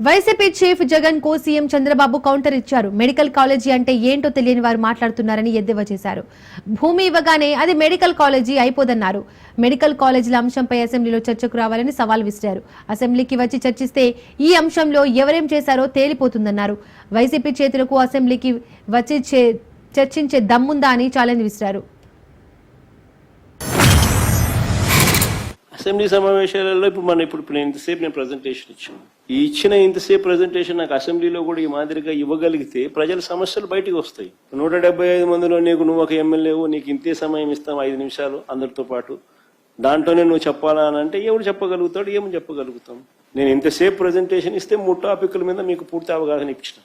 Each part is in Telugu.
వైసీపీ చీఫ్ జగన్ కు సీఎం చంద్రబాబు కౌంటర్ ఇచ్చారు. మెడికల్ కాలేజీ అంటే ఏంటో తెలియని వారు మాట్లాడుతున్నారని ఎద్దేవా చేశారు. భూమి ఇవ్వగానే అది మెడికల్ కాలేజీ అయిపోదన్నారు. మెడికల్ కాలేజీల అంశంపై అసెంబ్లీలో చర్చకు రావాలని సవాల్ విసిరారు. అసెంబ్లీకి వచ్చి చర్చిస్తే ఈ అంశంలో ఎవరేం చేశారో తేలిపోతుందన్నారు. వైసీపీ చేతులకు అసెంబ్లీకి వచ్చి చర్చించే దమ్ముందా అని ఛాలెంజ్ విసిరారు. అసెంబ్లీ సమావేశాలలో ఇప్పుడు నేను ఇంతసేపు ప్రజెంటేషన్ ఇచ్చాను. ఈ ఇచ్చిన ఇంతసేపు ప్రజెంటేషన్ నాకు అసెంబ్లీలో కూడా ఈ మాదిరిగా ఇవ్వగలిగితే ప్రజల సమస్యలు బయటికి వస్తాయి. 175 మందిలో నువ్వు ఒక ఎమ్మెల్యేవు, నీకు ఇంతే సమయం ఇస్తాం 5 నిమిషాలు అందరితో పాటు, దాంట్లోనే నువ్వు చెప్పాలా అని అంటే ఎవరు చెప్పగలుగుతాడు, ఏమని చెప్పగలుగుతాం? నేను ఇంతసేపు ప్రజెంటేషన్ ఇస్తే 3 టాపిక్ల మీద మీకు పూర్తి అవగాహన ఇచ్చిన.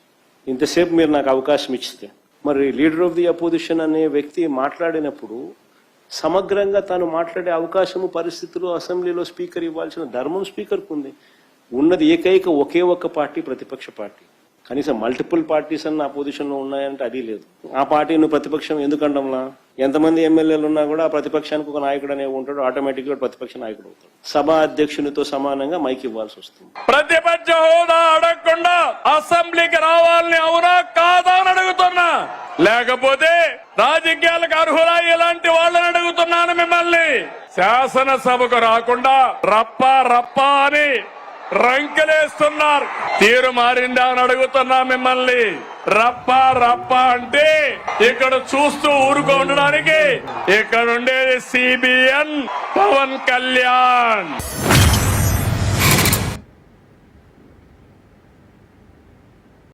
ఇంతసేపు మీరు నాకు అవకాశం ఇచ్చితే, మరి లీడర్ ఆఫ్ ది అపోజిషన్ అనే వ్యక్తి మాట్లాడినప్పుడు సమగ్రంగా తాను మాట్లాడే అవకాశము, పరిస్థితులు అసెంబ్లీలో స్పీకర్ ఇవ్వాల్సిన ధర్మం స్పీకర్కు ఉంది. ఉన్నది ఏకైక ఒకే ఒక్క పార్టీ, ప్రతిపక్ష పార్టీ. కనీసం మల్టిపుల్ పార్టీస్ అన్న అపోజిషన్లో ఉన్నాయంటే అది లేదు. ఆ పార్టీ నువ్వు ప్రతిపక్షం ఎందుకంటాంలా? ఎంతమంది ఎమ్మెల్యేలు ఉన్నా కూడా ఆ ప్రతిపక్షానికి ఒక నాయకుడు అనేవి ఉంటాడు, ఆటోమేటిక్గా ప్రతిపక్ష నాయకుడు అవుతాడు. సభా అధ్యక్షునితో సమానంగా మైక్ ఇవ్వాల్సి వస్తుంది. ప్రతిపక్ష హోదా అడగకుండా అసెంబ్లీకి రావాలని అవునా కాదా అని అడుగుతున్నా, లేకపోతే రాజకీయాలకు అర్హులా ఇలాంటి వాళ్ళని అడుగుతున్నాను మిమ్మల్ని. శాసనసభకు రాకుండా రప్ప అని రంకెలేస్తున్నారు. తీరు మారిందా అని అడుగుతున్నా మిమ్మల్ని. రప్ప అంటే ఇక్కడ చూస్తూ ఊరుకో ఉండడానికి ఇక్కడ ఉండేది CBN పవన్ కళ్యాణ్.